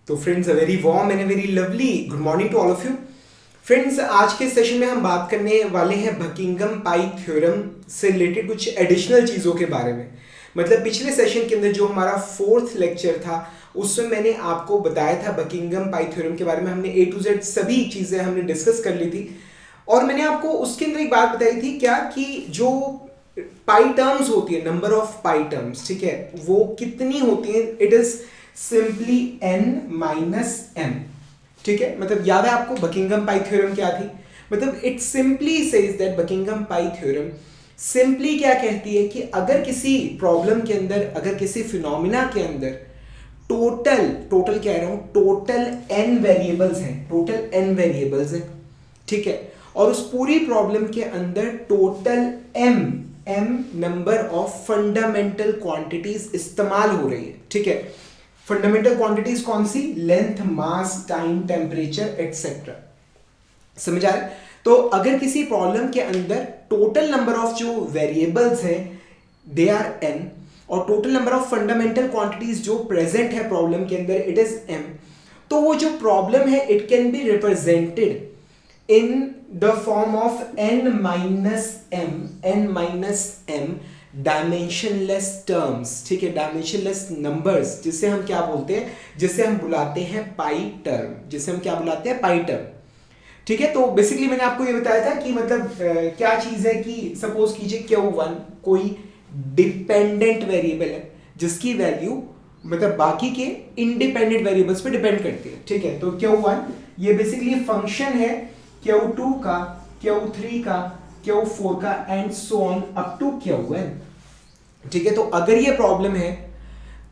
तो friends, a very warm and a very lovely good morning to all of you. Friends, आज के session में हम बात करने वाले हैं बकिंघम पाई थ्योरम से रिलेटेड कुछ एडिशनल चीज़ों के बारे में। मतलब पिछले सेशन के अंदर जो हमारा फोर्थ लेक्चर था उसमें मैंने आपको बताया था बकिंघम पाई थ्योरम के बारे में। हमने A to Z सभी चीज़ें हमने डिस्कस कर ली थी और मैंने आपको उसके अंदर एक बात बताई थी क्या कि जो पाई टर्म्स होती है, नंबर ऑफ पाई टर्म्स, ठीक है, वो कितनी होती है? It is simply n minus m। ठीक है, मतलब याद है आपको बकिंघम पाई थ्योरम क्या थी? मतलब it simply says that Buckingham pi theorem simply क्या कहती है कि अगर किसी प्रॉब्लम के अंदर, अगर किसी फिनोमिना के अंदर टोटल कह रहा हूं, टोटल n वेरिएबल्स हैं, टोटल n वेरिएबल्स हैं, ठीक है, और उस पूरी प्रॉब्लम के अंदर total m number of fundamental quantities इस्तेमाल हो रही है, ठीक है। फंडामेंटल क्वांटिटीज कौन सी? लेंथ, मास, टाइम, टेम्परेचर एक्सेट्रा। समझ आ रहा है? तो अगर किसी प्रॉब्लम के अंदर टोटल नंबर ऑफ जो वेरिएबल्स हैं दे आर n और total number of fundamental quantities जो प्रेजेंट है प्रॉब्लम के अंदर इट इज m, तो वो जो प्रॉब्लम है it can be represented in the form of n minus m dimensionless terms, ठीक है, डायमेंशनलेस नंबर्स, जिसे हम क्या बोलते हैं? जिसे हम बुलाते हैं पाई टर्म, जिसे हम क्या बुलाते हैं? पाई टर्म, ठीक है। तो बेसिकली मैंने आपको ये बताया था कि मतलब क्या चीज है कि सपोज कीजिए Q1 कोई डिपेंडेंट वेरिएबल है जिसकी वैल्यू मतलब बाकी के इंडिपेंडेंट वेरिएबल्स पे डिपेंड करती है, ठीक है। तो Q1 ये बेसिकली फंक्शन है Q2 का, Q3 का, Q4 का and so on up to Qn, ठीक है। तो अगर ये प्रॉब्लम है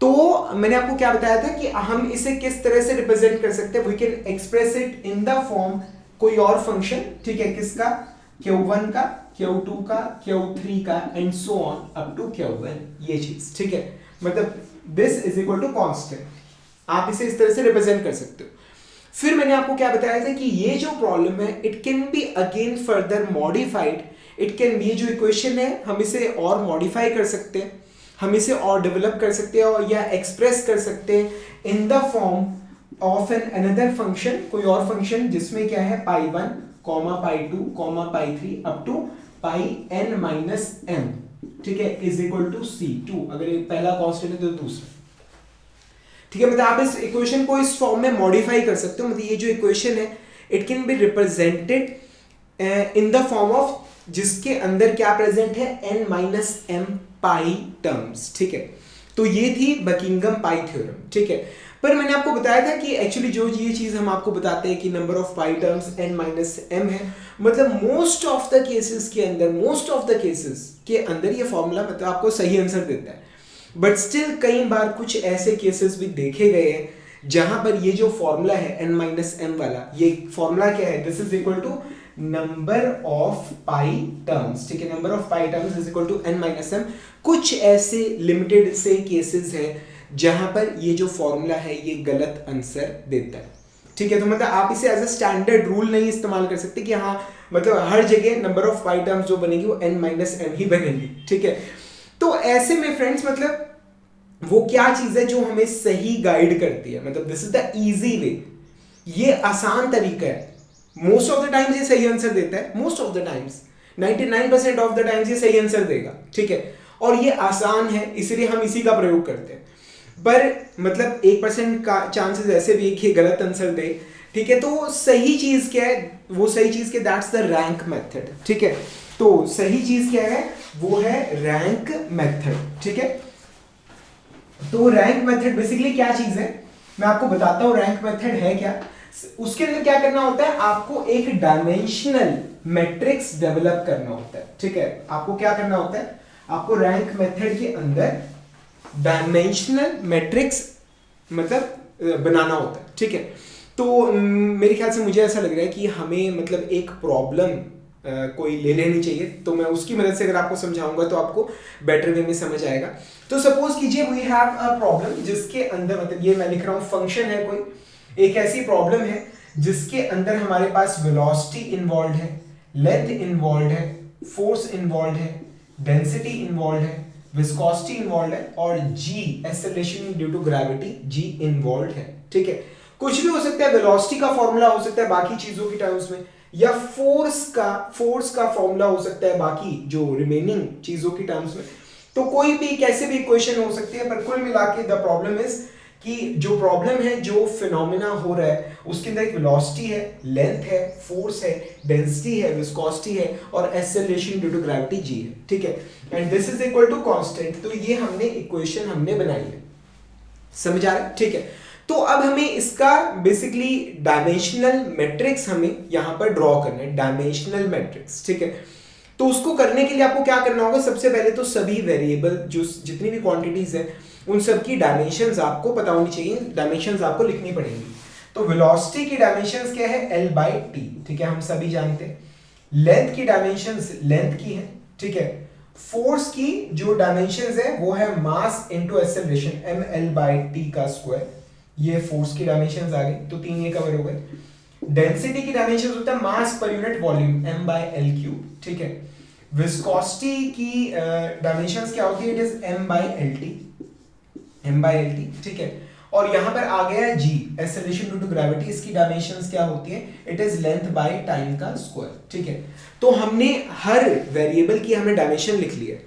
तो मैंने आपको क्या बताया था कि हम इसे किस तरह से रिप्रेजेंट कर सकते हैं? We can express it in the form कोई और फंक्शन, ठीक है, किसका? Q1 का, Q2 का, Q3 का and so on up to Qn, ये चीज, ठीक है। मतलब this is equal to constant, आप इसे इस तरह से रिप्रेजेंट कर सकते हो। फिर मैंने आपको क्या बताया था कि ये जो प्रॉब्लम है it can be again further modified. It can be, ये जो इक्वेशन है हम इसे और मॉडिफाई कर सकते हैं, हम इसे और डेवलप कर सकते हैं और या एक्सप्रेस कर सकते हैं in the form of an another function, कोई और फंक्शन जिसमें क्या है pi 1, pi 2, pi 3 up to pi n minus m, ठीक है, इज इक्वल टू C2। अगर ये पहला कांस्टेंट है तो दूसरा, ठीक है। मतलब आप इस इक्वेशन को इस फॉर्म में मॉडिफाई कर सकते हो। मतलब ये जो इक्वेशन है it can be represented in the form of जिसके अंदर क्या प्रेजेंट है? n माइनस m पाई टर्म्स, ठीक है। तो ये थी बकिंघम पाई थ्योरम, ठीक है। पर मैंने आपको बताया था कि एक्चुअली जो ये चीज हम आपको बताते हैं कि number of pi terms n minus m है, मतलब मोस्ट ऑफ द केसेस के अंदर, मोस्ट ऑफ द केसेस के अंदर ये फॉर्मूला मतलब आपको सही आंसर देता है। बट स्टिल कई बार कुछ ऐसे केसेस भी देखे गए हैं जहां पर ये जो फॉर्मूला है n माइनस m वाला, ये फॉर्मूला क्या है? This is equal to number of pi terms, ठीक है, number of pi terms is equal to n minus m। कुछ ऐसे लिमिटेड से केसेस है जहां पर ये जो फॉर्मूला है ये गलत आंसर देता है, ठीक है। तो मतलब आप इसे एज अ स्टैंडर्ड रूल नहीं इस्तेमाल कर सकते कि हाँ मतलब हर जगह नंबर ऑफ पाई टर्म्स जो बनेगी वो n माइनस m ही बनेगी, ठीक है। तो ऐसे में फ्रेंड्स मतलब वो क्या चीज है जो हमें सही गाइड करती है? मतलब this is the easy way, ये आसान तरीका है। मोस्ट ऑफ द टाइम्स ये सही आंसर देता है, most of the times 99% of the times ये सही आंसर देगा, ठीक है, और ये आसान है इसलिए हम इसी का प्रयोग करते हैं। पर मतलब 1% का चांसेस ऐसे भी कि गलत आंसर दे, ठीक है। तो सही चीज क्या है? वो सही चीज के दैट्स द रैंक मेथड, ठीक है। तो सही चीज क्या है? वो है रैंक मेथड, ठीक है। तो रैंक मेथड बेसिकली क्या चीज है मैं आपको बताता हूं। रैंक मेथड है क्या? उसके अंदर क्या करना होता है? आपको एक डायमेंशनल मैट्रिक्स डेवलप करना होता है, ठीक है। आपको क्या करना होता है? आपको रैंक मेथड के अंदर डायमेंशनल मैट्रिक्स मतलब बनाना होता है, ठीक है। तो मेरे ख्याल से मुझे ऐसा लग रहा है कि हमें मतलब एक प्रॉब्लम कोई ले लेनी चाहिए, तो मैं उसकी मदद से अगर आपको समझाऊंगा तो आपको बेटर वे में समझ आएगा। तो सपोज कीजिए वी हैव अ प्रॉब्लम जिसके अंदर मतलब ये मैं लिख रहा हूं फंक्शन है कोई, एक ऐसी प्रॉब्लम है जिसके अंदर हमारे पास वेलोसिटी इन्वॉल्व है, लेंथ इन्वॉल्व है, फोर्स इन्वॉल्व है, डेंसिटी इन्वॉल्व है, विस्कोसिटी इन्वॉल्व है और g acceleration due to gravity g involve है, ठीक है। कुछ भी हो सकता है, वेलोसिटी का फॉर्मूला हो सकता है बाकी चीजों की टर्म्स में, या फोर्स का फॉर्मूला हो सकता है बाकी जो रिमेनिंग चीजों की टर्म्स में। तो कोई भी कैसे भी इक्वेशन हो सकती है, पर कुल मिला के द प्रॉब्लम इज कि जो प्रॉब्लम है, जो फिनोमेना हो रहा है, उसके अंदर एक वेलोसिटी है, लेंथ है, फोर्स है, डेंसिटी है, विस्कोसिटी है और acceleration due to gravity g है, ठीक है, and this is equal to constant. तो ये हमने इक्वेशन हमने बनाई है, समझ आ रहा है, ठीक है। तो अब हमें इसका बेसिकली डायमेंशनल मैट्रिक्स हमें यहां पर ड्रॉ करना है, डायमेंशनल मैट्रिक्स, ठीक है। तो उसको करने के लिए आपको क्या करना होगा, सबसे पहले तो सभी वेरिएबल जो जितनी भी क्वांटिटीज है उन सब की डायमेंशंस आपको पता होनी चाहिए, डायमेंशंस आपको लिखनी पड़ेंगी। तो वेलोसिटी की डायमेंशंस क्या है, L/T, ठीक है, हम सभी जानते हैं। लेंथ की डायमेंशंस लेंथ की है, ठीक है। फोर्स की जो डायमेंशंस है वो है मास इनटू एक्सेलरेशन, mL/T का स्क्वायर, ये फोर्स की डायमेंशंस आ गई, तो 3 ये कवर हो गए। डेंसिटी की डायमेंशंस होता है मास पर यूनिट वॉल्यूम, m/L3, ठीक है। विस्कोसिटी की डायमेंशंस क्या होती है, इट इज m/Lt, ठीक है। और यहां पर आ गया है g, acceleration due to gravity, इसकी डायमेंशंस क्या होती है, it is length by time का स्क्वायर, ठीक है। तो हमने हर वेरिएबल की हमने डायमेंशन लिख ली है।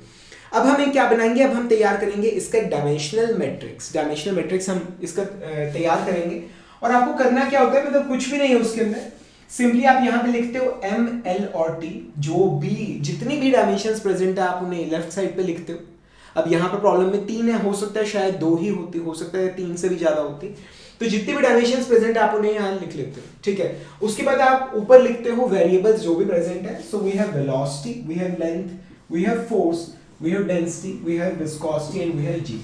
अब हमें क्या बनाएंगे, अब हम तैयार करेंगे इसका डायमेंशनल मैट्रिक्स, डायमेंशनल मैट्रिक्स हम इसका तैयार करेंगे। और आपको करना क्या होता है, मतलब कुछ भी नहीं है उसके अंदर, सिंपली आप यहां पे लिखते हो m, l और t, जो भी जितनी भी डायमेंशंस प्रेजेंट है आप उन्हें लेफ्ट साइड पे लिखते हो। अब यहाँ पर प्रॉब्लम में 3 है, हो सकता है शायद 2 ही होती, हो सकता है 3 से भी ज्यादा होती, तो जितनी भी डायमेंशंस प्रेजेंट है आप उन्हें यहाँ लिख लेते हो, ठीक है। उसके बाद आप ऊपर लिखते हो वेरिएबल्स जो भी प्रेजेंट है। So we have velocity, we have length, we have force, we have density, we have viscosity and we have g.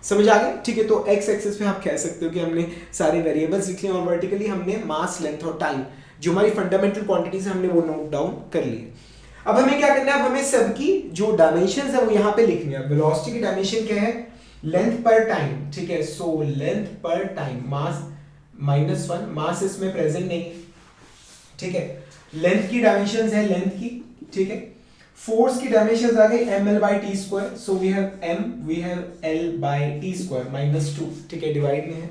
समझ आ गया, ठीक है। तो एक्स एक्सिस पे आप कह सकते हो कि हमने सारे वेरिएबल्स लिख लिए और वर्टिकली हमने मास, लेंथ और टाइम जो हमारी फंडामेंटल क्वांटिटीज हमने वो नोट डाउन कर लिए। अब हमें क्या करना है, अब हमें सबकी जो डायमेंशंस है वो यहाँ पे लिखनी है। वेलोसिटी की डायमेंशन क्या है, लेंथ पर टाइम, ठीक है। सो लेंथ पर टाइम मास -1, मास इसमें प्रेजेंट नहीं, ठीक है। लेंथ की डायमेंशंस है लेंथ की, ठीक है। फोर्स की डायमेंशंस आ गई mL/T square, so we have m, we have L/T square -2, ठीक है, डिवाइड में है।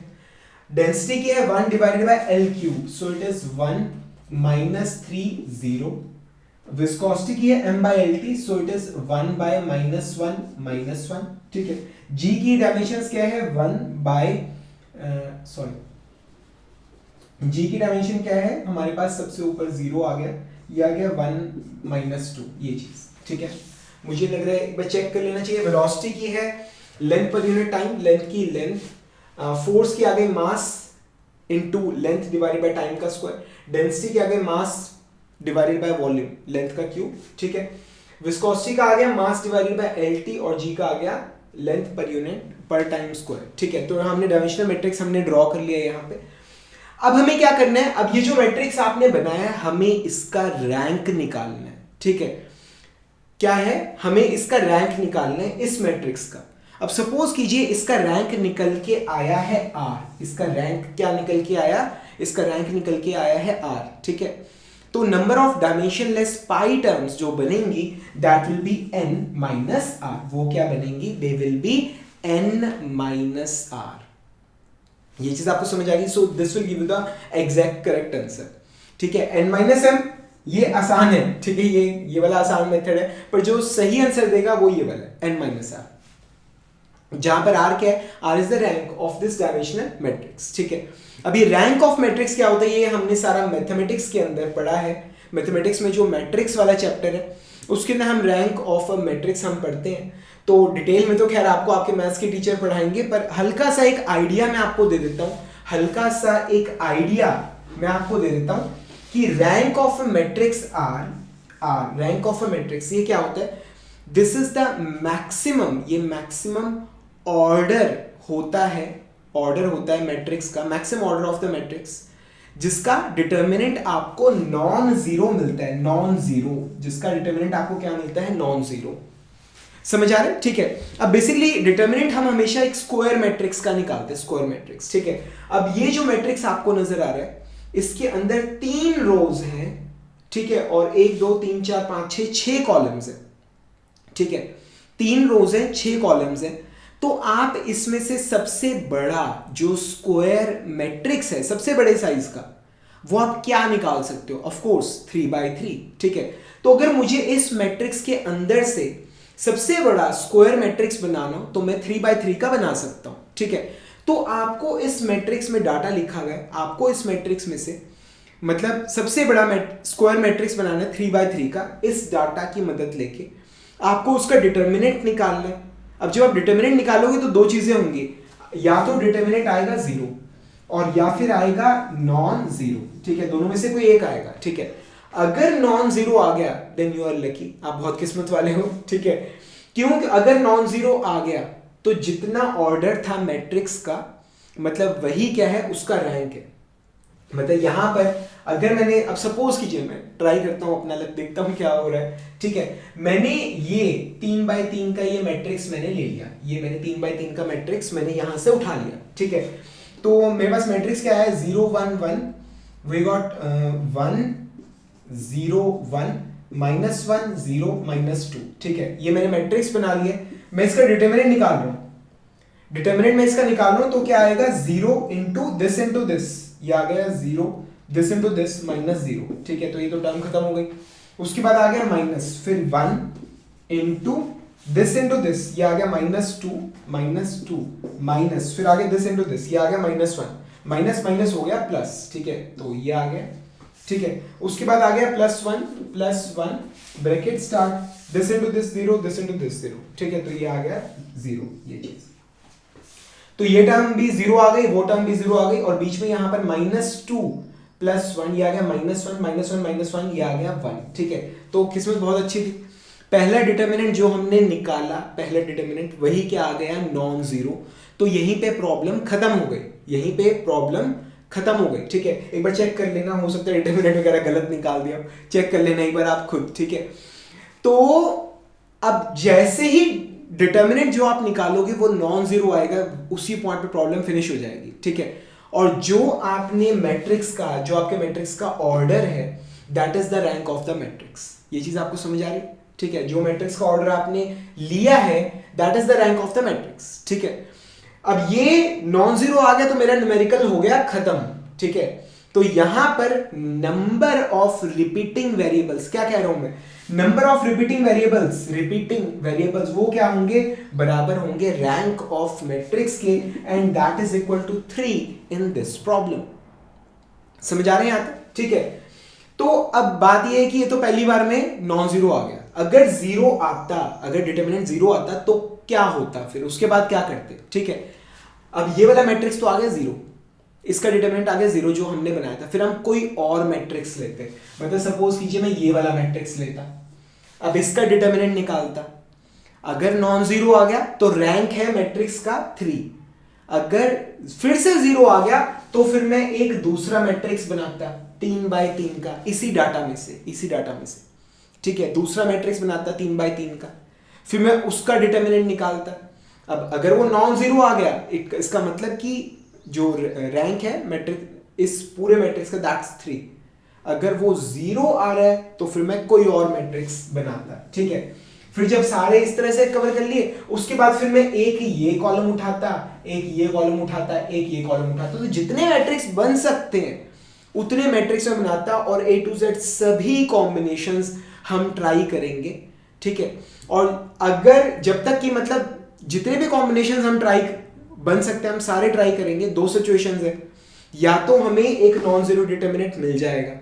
डेंसिटी की है 1 divided by L3, so it is 1 - 3 0। Viscosity की है m/Lt, so it is 1 by -1, ठीक है। g की डायमेंशंस क्या है, 1 by g की डायमेंशन क्या है, हमारे पास सबसे ऊपर 0 आ गया, ये आ गया 1 - 2, ये चीज, ठीक है। मुझे लग रहा है एक बार चेक कर लेना चाहिए। वेलोसिटी की है length per unit time, length की लेंथ, फोर्स की आ गई mass into length divided by time का स्क्वायर, डेंसिटी की आ गई mass divided by volume, length का क्यूब, ठीक है। विस्कोसिटी का आ गया मास डिवाइडेड बाय Lt और g का आ गया लेंथ पर यूनिट पर टाइम स्क्वायर, ठीक है। तो हमने डायमेंशनल मैट्रिक्स हमने ड्रॉ कर लिया है यहाँ पे। अब हमें क्या करना है, अब ये जो मैट्रिक्स आपने बनाया है हमें इसका रैंक निकालना है, ठीक है। क्या है, हमें इसका रैंक निकालना है इस मैट्रिक्स का। अब सपोज कीजिए इसका रैंक निकल के आया है R, इसका रैंक क्या निकल के आया, इसका रैंक निकल के आया है R, ठीक है। तो number of dimensionless pi terms जो बनेंगी that will be n minus r, वो क्या बनेंगी, they will be n minus r। ये चीज आपको समझ आ गई। So this will give you the exact correct answer, ठीक है। n माइनस m ये आसान है, ठीक है, ये वाला आसान मेथड है, पर जो सही आंसर देगा वो ये वाला n माइनस r, जहां पर r क्या है, r is the rank of this dimensional matrix, ठीक है। अभी रैंक ऑफ मैट्रिक्स क्या होता है, ये हमने सारा मैथमेटिक्स के अंदर पढ़ा है। मैथमेटिक्स में जो मैट्रिक्स वाला चैप्टर है उसके अंदर हम रैंक ऑफ अ मैट्रिक्स हम पढ़ते हैं। तो डिटेल में तो खैर आपको आपके मैथ्स के टीचर पढ़ाएंगे, पर हल्का सा एक आइडिया मैं आपको दे देता हूँ, हल्का सा एक आइडिया मैं आपको दे देता हूँ कि rank of a matrix or rank of a matrix ये क्या होता है, दिस इज द मैक्सिमम, ये मैक्सिमम ऑर्डर होता है मैट्रिक्स का, maximum order of the matrix जिसका डिटर्मिनेंट आपको नॉन जीरो मिलता है, नॉन जीरो, जिसका डिटर्मिनेंट आपको क्या मिलता है, नॉन जीरो। समझ आ रहे हैं, ठीक है। अब बेसिकली डिटर्मिनेंट हम हमेशा एक स्क्वायर मैट्रिक्स का निकालते हैं, स्क्वायर मैट्रिक्स, ठीक है। अब ये जो मैट्रिक्स आपको नजर आ रहा है इसके अंदर 3 रोज हैं, ठीक है, और 1 2 3 4 5 6 कॉलम्स है, ठीक है। 3 रोज है 6 कॉलम्स है। तो आप इसमें से सबसे बड़ा जो स्क्वायर मैट्रिक्स है, सबसे बड़े साइज का, वो आप क्या निकाल सकते हो? ऑफ कोर्स 3/3, ठीक है। तो अगर मुझे इस मैट्रिक्स के अंदर से सबसे बड़ा स्क्वायर मैट्रिक्स बनाना हो तो मैं 3/3 का बना सकता हूं, ठीक है। तो आपको इस मैट्रिक्स में डाटा लिखा गया, आपको इस मैट्रिक्स में से मतलब सबसे बड़ा स्क्वायर मैट्रिक्स बनाना है 3/3 का। इस डाटा की मदद लेके आपको उसका डिटर्मिनेंट निकालना है। अब जब आप डिटर्मिनेंट निकालोगे तो दो चीजें होंगी, या तो डिटर्मिनेंट आएगा 0 और या फिर आएगा नॉन जीरो, ठीक है। दोनों में से कोई एक आएगा, ठीक है। अगर नॉन जीरो आ गया देन यू आर लकी, आप बहुत किस्मत वाले हो, ठीक है। क्योंकि अगर नॉन जीरो आ गया तो जितना ऑर्डर था मैट्रिक्स का, मतलब वही क्या है, उसका रैंक है। मतलब यहां पर अगर मैंने, अब सपोज कीजिए मैं ट्राई करता हूं अपना लक, देखता हूं क्या हो रहा है, ठीक है। मैंने ये 3/3 का ये मैट्रिक्स मैंने ले लिया, ये मैंने 3/3 का मैट्रिक्स मैंने यहां से उठा लिया, ठीक है। तो मेरे पास मैट्रिक्स क्या है, 0 1 1, वी गॉट 1 0 1 -1 0 -2, ठीक है। ये मैंने मैट्रिक्स बना लिया। मैं इसका डिटर्मिनेंट निकाल रहा हूं, डिटर्मिनेंट में इसका निकाल रहा हूं तो क्या आएगा, 0 इंटू दिस, ये आ गया 0 दिस इंटू दिस -0, ठीक है। तो ये तो टर्म खत्म हो गई। उसके बाद आ गया माइनस, फिर 1 इंटू दिस, ये आ गया -2 माइनस, फिर आ गया दिस इंटू दिस, ये आ गया -1, माइनस माइनस हो गया प्लस, ठीक है। तो ये आ गया, ठीक है। उसके बाद आ गया +1 bracket start, this into this 0, this into this 0, ठीक है। तो ये आ गया 0, ये चीज। तो ये टर्म भी 0 आ गई, वो टर्म भी 0 आ गई, और बीच में यहां पर -2 +1, ये आ गया -1 ये आ गया 1, ठीक है। तो किस्मत बहुत अच्छी थी। पहला डिटर्मिनेंट जो हमने निकाला, पहला डिटर्मिनेंट वही क्या आ गया, नॉन जीरो। तो यहीं पे प्रॉब्लम खत्म हो गई, यहीं पे प्रॉब्लम खत्म हो गई, ठीक है। एक बार चेक कर लेना, हो सकता है डिटर्मिनेंट वगैरह गलत निकाल दिया, चेक कर लेना एक बार आप खुद, ठीक है। तो अब जैसे ही डिटर्मिनेंट जो आप निकालोगे वो नॉन जीरो आएगा, उसी पॉइंट पे प्रॉब्लम फिनिश हो जाएगी, ठीक है। और जो आपने मैट्रिक्स का, जो आपके मैट्रिक्स का ऑर्डर है, that is the rank of the matrix. ये चीज आपको समझ आ रही, ठीक है। जो मैट्रिक्स का ऑर्डर आपने लिया है that is the rank of the matrix, ठीक है। अब ये नॉन जीरो आ गया तो मेरा न्यूमेरिकल हो गया खत्म, ठीक है। तो यहां पर नंबर ऑफ रिपीटिंग वेरिएबल्स, क्या कह रहा हूं मैं, नंबर ऑफ रिपीटिंग वेरिएबल्स वो क्या होंगे, बराबर होंगे रैंक ऑफ मैट्रिक्स के, and that is equal to 3 in this problem. समझ आ रहे हैं यहां तक, ठीक है। तो अब बात ये है कि ये तो पहली बार में नॉन जीरो आ गया, अगर जीरो आता, अगर डिटर्मिनेंट जीरो आता तो क्या होता, फिर उसके बाद क्या करते, ठीक है। अब ये वाला मैट्रिक्स तो आ गया 0, इसका डिटर्मिनेंट आ गया 0 जो हमने बनाया था, फिर हम कोई और मैट्रिक्स लेते, मतलब सपोज कीजिए मैं ये वाला मैट्रिक्स लेता, अब इसका डिटर्मिनेंट निकालता। अगर नॉन जीरो आ गया तो रैंक है मैट्रिक्स का 3, अगर फिर से 0 आ गया तो फिर मैं एक दूसरा मैट्रिक्स बनाता 3/3 का, इसी डाटा में से, ठीक है। दूसरा मैट्रिक्स बनाता 3/3 का, फिर मैं उसका डिटर्मिनेंट निकालता। अब अगर वो नॉन जीरो आ गया, इसका मतलब कि जो रैंक है मैट्रिक्स, इस पूरे मैट्रिक्स का, दैट्स 3। अगर वो 0 आ रहा है तो फिर मैं कोई और मैट्रिक्स बनाता, ठीक है। फिर जब सारे इस तरह से कवर कर लिए, उसके बाद फिर मैं एक ये कॉलम उठाता, एक ये कॉलम उठाता, एक ये कॉलम उठाता, तो जितने मैट्रिक्स बन सकते हैं उतने मैट्रिक्स में बनाता, और A to Z सभी कॉम्बिनेशंस हम ट्राई करेंगे, ठीक है। और अगर जब तक कि मतलब जितने भी कॉम्बिनेशंस हम ट्राई बन सकते हैं हम सारे ट्राई करेंगे। दो सिचुएशंस है, या तो हमें एक नॉन जीरो डिटर्मिनेंट मिल जाएगा,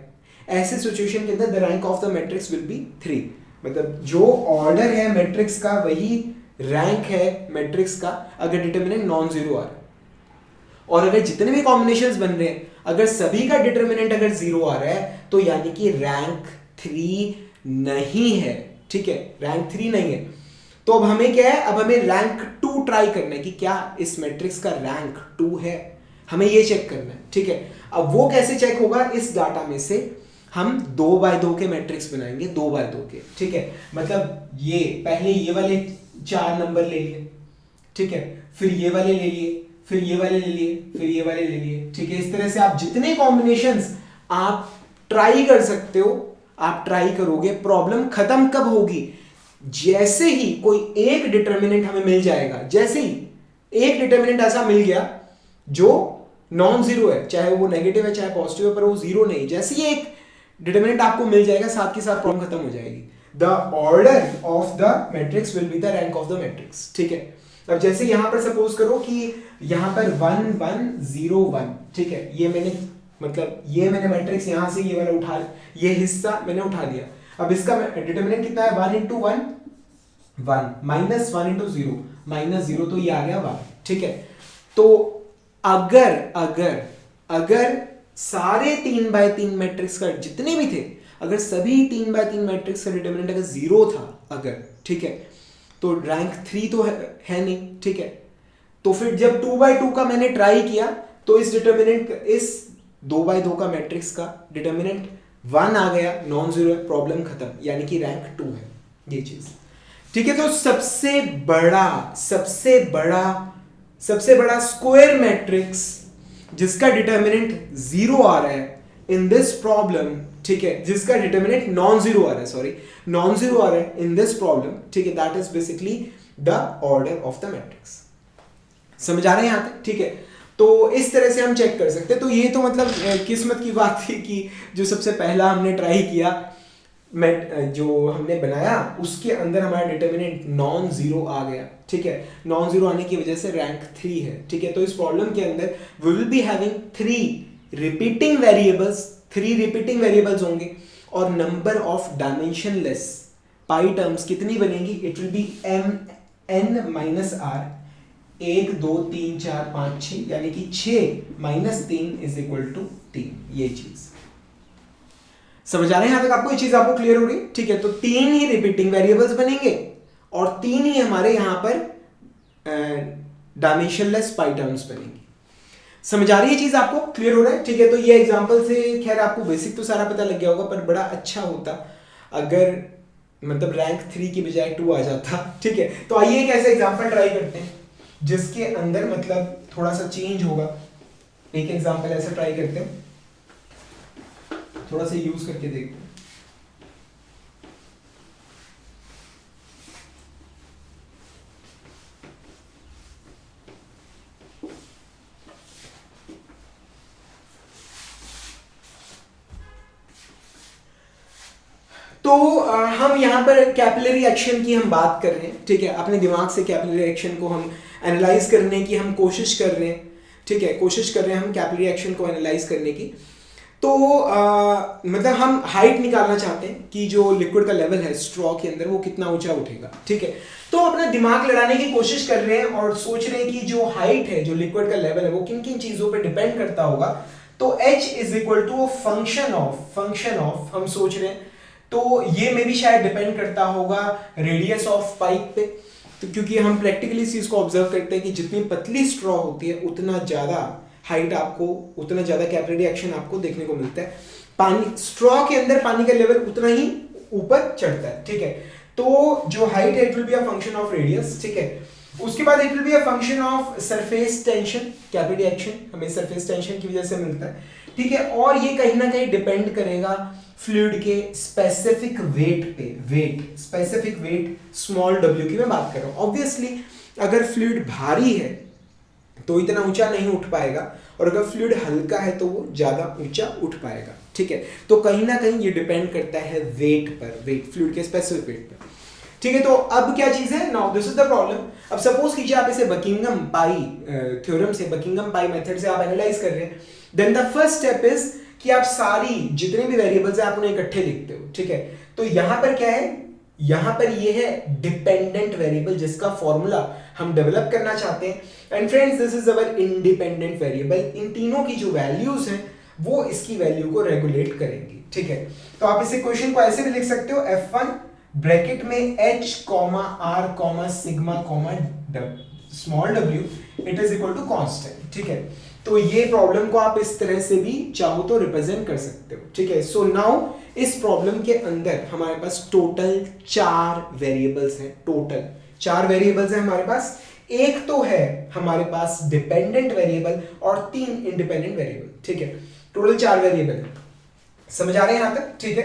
ऐसे सिचुएशन के अंदर the rank of the matrix will be 3, मतलब जो ऑर्डर है मैट्रिक्स का वही रैंक है मैट्रिक्स का, अगर डिटर्मिनेंट नॉन जीरो आ रहा है। और अगर जितने भी कॉम्बिनेशंस बन रहे हैं अगर सभी का डिटर्मिनेंट अगर 0 आ रहा है तो यानी कि रैंक 3 नहीं है, ठीक है, रैंक 3 नहीं है। तो अब हमें क्या है, अब हमें रैंक 2 ट्राई करना है कि क्या इस मैट्रिक्स का रैंक 2 है, हमें ये चेक करना है, ठीक है। अब वो कैसे चेक होगा, इस डाटा में से हम 2x2 के मैट्रिक्स बनाएंगे, 2x2 के, ठीक है। मतलब ये पहले ये वाले 4 नंबर ले लिए, ठीक है, फिर ये वाले ले लिए, फिर ये वाले ले लिए, फिर ये वाले ले लिए, ठीक है। इस तरह से आप जितने कॉम्बिनेशंस आप ट्राई कर सकते हो आप ट्राई करोगे। प्रॉब्लम खत्म कब होगी, जैसे ही कोई एक डिटर्मिनेंट हमें मिल जाएगा, जैसे ही एक डिटर्मिनेंट ऐसा मिल गया जो नॉन जीरो है, चाहे वो नेगेटिव है चाहे पॉजिटिव है, पर वो जीरो नहीं। जैसे ही एक डिटर्मिनेंट आपको मिल जाएगा, साथ के साथ प्रॉब्लम खत्म हो जाएगी। The order of the matrix will be the rank of the matrix, ठीक है। अब जैसे यहां पर सपोज करो कि यहां पर 1 1 0 1, ठीक है, ये मैंने मैट्रिक्स यहां से ये वाला उठा, ये हिस्सा मैंने उठा लिया। अब इसका डिटर्मिनेंट कितना है, 1 into 1 1, माइनस 1 into 0 माइनस 0, तो ये आ गया 1, ठीक है। तो अगर सारे 3x3 मैट्रिक्स का जितने भी थे, अगर सभी 3x3 मैट्रिक्स का डिटर्मिनेंट अगर 0 था अगर, ठीक है, तो रैंक 3 तो है नहीं, ठीक है। तो फिर जब 2x2 का मैंने ट्राई किया तो इस 2x2 का मैट्रिक्स का डिटर्मिनेंट 1 आ गया, नॉन जीरो है, प्रॉब्लम खत्म, यानी कि रैंक 2 है ये चीज, ठीक है। तो सबसे बड़ा स्क्वायर मैट्रिक्स जिसका डिटर्मिनेंट 0 आ रहा है इन दिस प्रॉब्लम, ठीक है, जिसका डिटर्मिनेंट नॉन जीरो आ रहा है इन दिस प्रॉब्लम, ठीक है, that is basically the order of the matrix. समझ आ रहा है यहां तक, ठीक है। तो इस तरह से हम चेक कर सकते हैं। तो ये तो मतलब किस्मत की बात थी कि जो सबसे पहला हमने ट्राई किया, जो हमने बनाया, उसके अंदर हमारा डिटर्मिनेंट नॉन जीरो आ गया, ठीक है। नॉन जीरो आने की वजह से रैंक 3 है, ठीक है। तो इस प्रॉब्लम के अंदर we will be having 3 repeating variables होंगे, और number of dimensionless pi terms कितनी बनेगी, it will be n minus r, 1 2 3 4 5 6, यानी कि 6 माइनस 3 इज इक्वल टू 3, ये चीज समझ आ रहे हैं यहां तक आपको, ये चीज आपको क्लियर हो रही है, ठीक है। तो 3 ही रिपीटिंग वेरिएबल्स बनेंगे और 3 ही हमारे यहां पर डायमेंशनलेस पाई टर्म्स बनेंगी। समझ आ रही है चीज आपको, क्लियर हो रहा है, ठीक है। तो ये एग्जांपल से खैर आपको बेसिक तो सारा पता लग गया होगा, पर बड़ा अच्छा होता अगर मतलब रैंक 3 की बजाय 2 आ जाता, ठीक है। तो आइए एक ऐसा एग्जांपल ट्राई करते हैं जिसके अंदर मतलब थोड़ा सा चेंज होगा। एक एग्जांपल ऐसा ट्राई करते हैं, थोड़ा सा यूज करके देखते हैं। तो हम यहाँ पर कैपिलरी एक्शन की हम बात कर रहे हैं, ठीक है। अपने दिमाग से कैपिलरी एक्शन को हम एनालाइज करने की हम कोशिश कर रहे हैं, ठीक है, कोशिश कर रहे हैं हम कैपिलरी एक्शन को एनालाइज करने की। तो मतलब हम हाइट निकालना चाहते हैं कि जो लिक्विड का लेवल है स्ट्रॉ के अंदर वो कितना ऊंचा उठेगा, ठीक है। तो अपना दिमाग लड़ाने की कोशिश कर रहे हैं और सोच रहे हैं कि जो हाइट है, जो लिक्विड का लेवल है, वो किन किन चीजों पर डिपेंड करता होगा। तो h is equal to function of हम सोच रहे हैं, तो ये में भी शायद डिपेंड करता होगा रेडियस ऑफ पाइप पे। तो क्योंकि हम प्रैक्टिकली इस चीज को ऑब्जर्व करते हैं कि जितनी पतली स्ट्रॉ होती है उतना ज्यादा हाइट आपको, उतना ज्यादा कैपिलरी एक्शन आपको देखने को मिलता है। पानी स्ट्रॉ के अंदर पानी का लेवल उतना ही ऊपर चढ़ता है, ठीक है। तो जो हाइट है it will be a function of radius, ठीक है। उसके बाद it will be a function of surface tension, capillary action हमें सरफेस टेंशन की वजह से मिलता है, ठीक है। और ये कहीं ना कहीं डिपेंड करेगा फ्लूइड के स्पेसिफिक वेट पे, स्पेसिफिक वेट स्मॉल w की मैं बात कर रहा हूं। ऑब्वियसली अगर फ्लूइड भारी है तो इतना ऊंचा नहीं उठ पाएगा, और अगर फ्लूइड हल्का है तो वो ज्यादा ऊंचा उठ पाएगा, ठीक है। तो कहीं ना कहीं ये डिपेंड करता है वेट पर, वेट फ्लूइड के स्पेसिफिक वेट पर, ठीक है। तो अब क्या चीज है, now this is the problem. अब सपोज कीजिए आप इसे बकिंघम पाई थ्योरम से, बकिंघम पाई मेथड से आप एनालाइज कर रहे हैं, then the first step is कि आप सारी जितने भी वेरिएबल्स हैं आप उन्हें इकट्ठे लिखते हो, ठीक है। तो यहां पर क्या है, यहां पर ये है डिपेंडेंट वेरिएबल जिसका फॉर्मूला हम डेवलप करना चाहते हैं। And friends this is our independent variable. इन तीनों की जो वैल्यूज हैं वो इसकी वैल्यू को रेगुलेट करेंगी, ठीक है। तो आप इस इक्वेशन को ऐसे भी लिख सकते हो, F1 ब्रैकेट में h r sigma small w it is equal to constant, ठीक है। तो ये प्रॉब्लम को आप इस तरह से भी चाहो तो रिप्रेजेंट कर सकते हो, ठीक है। सो नाउ इस प्रॉब्लम के अंदर हमारे पास टोटल 4 वेरिएबल्स हैं, टोटल 4 वेरिएबल्स हैं हमारे पास। एक तो है हमारे पास डिपेंडेंट वेरिएबल और 3 इंडिपेंडेंट वेरिएबल, ठीक है। टोटल 4 वेरिएबल, समझ आ रहे हैं यहां तक, ठीक है।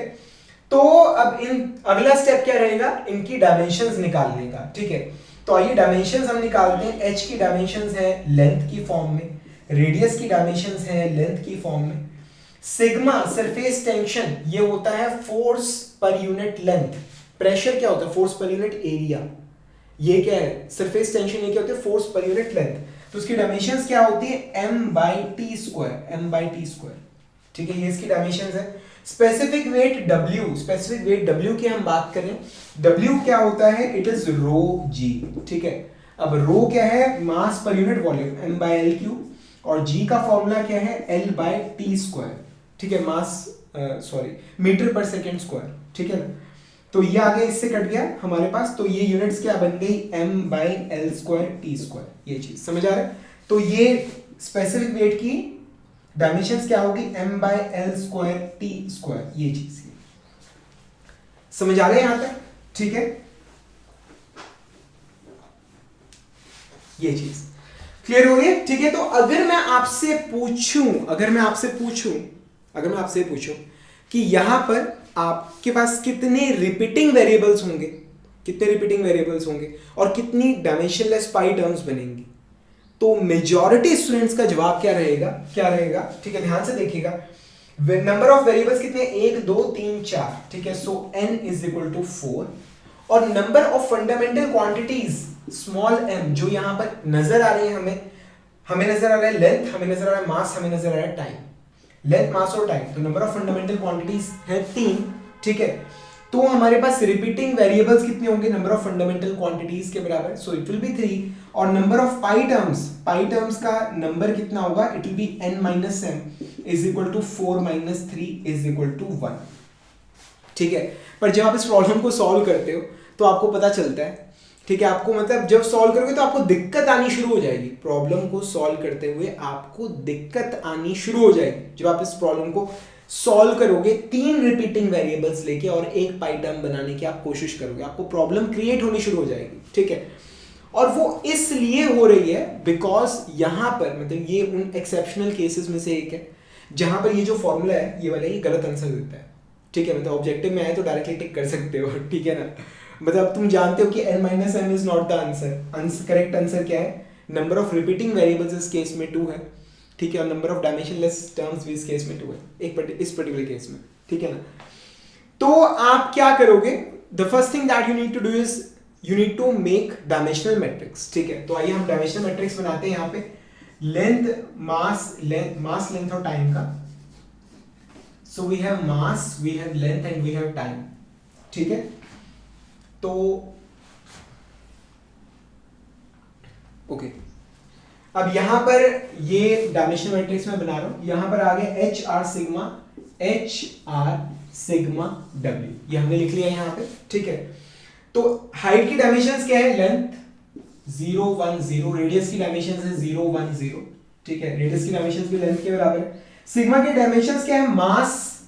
तो अब अगला स्टेप क्या रहेगा, इनकी डायमेंशंस निकालने का, ठीक है। तो आइए डायमेंशंस हम निकालते हैं। एच की डायमेंशंस है लेंथ की फॉर्म में, रेडियस की डायमेंशंस है लेंथ की फॉर्म में, सिग्मा सरफेस टेंशन ये होता है force per unit length, pressure क्या होता है फोर्स पर यूनिट एरिया, ये क्या है सरफेस टेंशन, ये क्या होती है फोर्स पर यूनिट लेंथ। तो उसकी डायमेंशंस क्या होती है m/t², ठीक है, ये इसकी डायमेंशंस है। Specific weight W, specific weight W की हम बात करें, W क्या होता है, इट इज रो g, ठीक है। अब रो क्या है मास पर यूनिट वॉल्यूम m/L3, और g का फॉर्मूला क्या है L/t², ठीक है, मास सॉरी मीटर पर सेकेंड स्क्वायर, ठीक है। तो ये आगे इससे कट गया हमारे पास, तो ये यूनिट्स क्या बन गई m/L²t², ये चीज समझ आ रहा है। तो ये स्पेसिफिक वेट की डायमेंशंस क्या होगी m/L²t², ये चीज समझ आ रहा है यहां तक, ठीक है, ये चीज क्लियर हो रही है, ठीक है। तो अगर मैं आपसे पूछूं कि यहां पर आपके पास कितने रिपीटिंग वेरिएबल्स होंगे और कितनी डायमेंशनलेस पाई टर्म्स बनेंगी, तो मेजॉरिटी स्टूडेंट्स का जवाब क्या रहेगा, ठीक है, ध्यान से देखिएगा। नंबर ऑफ वेरिएबल्स कितने 1 2 3 4, ठीक है, सो n इज इक्वल टू 4, और number of fundamental quantities small m जो यहां पर नजर आ रही है, हमें नजर आ रहा है लेंथ, हमें नजर आ रहा है मास, हमें नजर आ रहा है टाइम, लेंथ मास और टाइम। तो नंबर ऑफ फंडामेंटल क्वांटिटीज है 3, ठीक है। तो हमारे पास रिपीटिंग वेरिएबल्स कितने होंगे नंबर ऑफ फंडामेंटल क्वांटिटीज के बराबर, सो इट विल बी 3, और नंबर ऑफ पाई टर्म्स का नंबर कितना होगा, it will be n - m is equal to 4 - 3 is equal to 1, ठीक है। पर जब आप इस प्रॉब्लम को सॉल्व करते हो तो आपको पता चलता है, ठीक है, आपको मतलब जब सॉल्व करोगे तो आपको दिक्कत आनी शुरू हो जाएगी, प्रॉब्लम को सॉल्व करते हुए आपको दिक्कत आनी शुरू हो जाएगी जब आप इस प्रॉब्लम को सॉल्व करोगे। 3 रिपीटिंग वेरिएबल्स लेके और एक पाई टर्म बनाने की आप कोशिश करोगे, आपको प्रॉब्लम क्रिएट होनी शुरू हो जाएगी, ठीक है। और वो इसलिए हो रही है बिकॉज यहां पर मतलब ये उन एक्सेप्शनल केसेस में से एक है जहां पर ये जो फॉर्मूला है ये वाला ये गलत आंसर देता है, ठीक है। मतलब ऑब्जेक्टिव में आए तो डायरेक्टली टिक कर सकते हो, ठीक है ना। मतलब तुम जानते हो कि n - m is not the answer, correct answer क्या है, नंबर ऑफ रिपीटिंग वेरिएबल्स इस केस में 2 है, ठीक है, और नंबर ऑफ डायमेंशनलेस टर्म्स भी इस केस में 2 है, इस पर्टिकुलर केस में, ठीक है ना। तो आप क्या करोगे, the first thing that you need to do is you need to make dimensional matrix, ठीक है। तो आइए हम डायमेंशनल मैट्रिक्स बनाते हैं यहाँ पे, लेंथ मास लेंथ और टाइम का। So we have mass, we have length and we have time, ठीक है। तो ओके, अब यहां पर ये डायमेंशनल मैट्रिक्स में बना रहा हूं, यहां पर आ गया HR सिग्मा W, ये हमने लिख लिया यहां पे, ठीक है। तो हाइट की डायमेंशंस क्या है, लेंथ 0 1 0, रेडियस की डायमेंशंस है 0 1 0, ठीक है, रेडियस की डायमेंशंस भी लेंथ के बराबर है। सिग्मा की डायमेंशंस क्या है, मास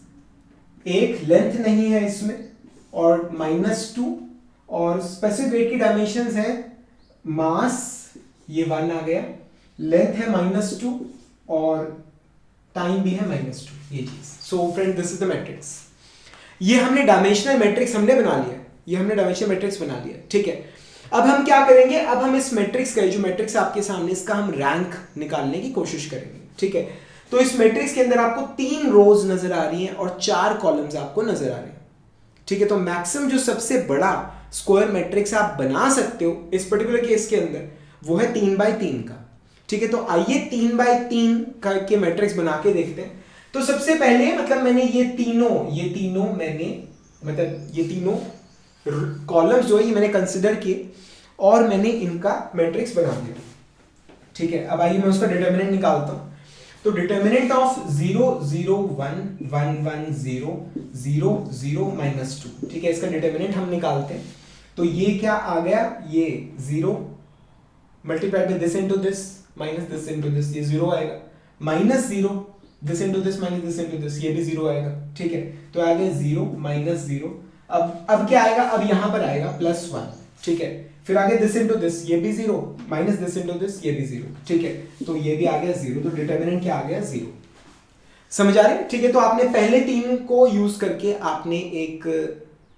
1, लेंथ नहीं है इसमें, और -2, और स्पेसिफिक वेट की डायमेंशंस है मास, ये 1 आ गया, लेंथ है -2 और टाइम भी है -2, ये चीज। So friend this is the matrix, ये हमने डायमेंशनल मैट्रिक्स हमने बना लिया, ठीक है। अब हम क्या करेंगे, अब हम इस मैट्रिक्स का जो मैट्रिक्स आपके सामने इसका हम रैंक निकालने की कोशिश करेंगे, ठीक है। तो इस मैट्रिक्स के अंदर आपको 3 रोज नजर आ रही हैं और 4 कॉलम्स आपको नजर आ रहे हैं, ठीक है। तो मैक्सिमम जो सबसे बड़ा स्क्वायर मैट्रिक्स आप बना सकते हो इस पर्टिकुलर केस के अंदर वो है 3x3 का, ठीक है। तो आइए 3x3 का के मैट्रिक्स बना के देखते हैं। तो सबसे पहले मतलब मैंने ये तीनों मैंने मतलब ये तीनों कॉलम्स जो है ये मैंने कंसिडर किए और मैंने इनका मैट्रिक्स बना दिया, ठीक है। अब आइए मैं उसका डिटर्मिनेंट निकालता हूं। तो डिटर्मिनेंट ऑफ 0 0 1 1 1 0 0 0 -2, ठीक है, इसका डिटर्मिनेंट हम निकालते हैं। तो ये क्या आ गया, ये 0 multiplied by this into this minus this into this, ये 0 आएगा, -0 this into this minus this into this, ये भी 0 आएगा, ठीक है। तो आ गया 0 -0। अब क्या आएगा, अब यहां पर आएगा +1, ठीक है। फिर आगे दिस इनटू दिस, ये भी 0, माइनस दिस इनटू दिस, ये भी 0, ठीक है। तो ये भी आ गया 0, तो डिटर्मिनेंट क्या आ गया 0, समझ आ रहे हैं, ठीक है। तो आपने पहले 3 को यूज करके आपने एक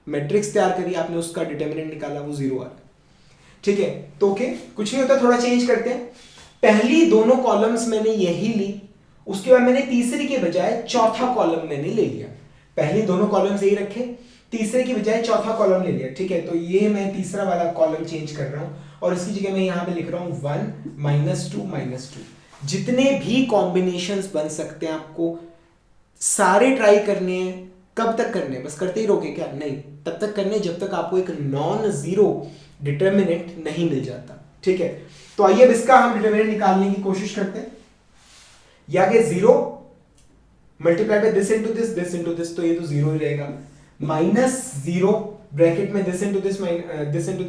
मैट्रिक्स तैयार करी, आपने उसका डिटर्मिनेंट निकाला, वो 0 आ रहा है, ठीक है, तो ओके कुछ नहीं होता, थोड़ा चेंज करते हैं। पहली दोनों कॉलम्स मैंने यही ली, उसके बाद मैंने तीसरे के बजाय चौथा कॉलम मैंने ले लिया। पहली दोनों कॉलम्स यही रखे, तीसरे की बजाय चौथा कॉलम ले लिया। ठीक है, तो ये मैं तीसरा वाला कॉलम चेंज कर रहा हूं और इसकी जगह मैं यहां पे लिख रहा हूं 1 -2 -2। जितने भी कॉम्बिनेशंस बन सकते हैं आपको सारे ट्राई करने हैं। कब तक करने हैं? बस करते ही रहोगे क्या? नहीं, तब तक करने जब तक आपको एक नॉन जीरो डिटर्मिनेंट नहीं मिल जाता। ठीक है, तो आइए अब इसका हम डिटर्मिनेंट निकालने की कोशिश करते हैं। ये आगे 0 multiply by this into this, तो ये तो 0 ही रहेगा। -0 ब्रैकेट में this into this minus this into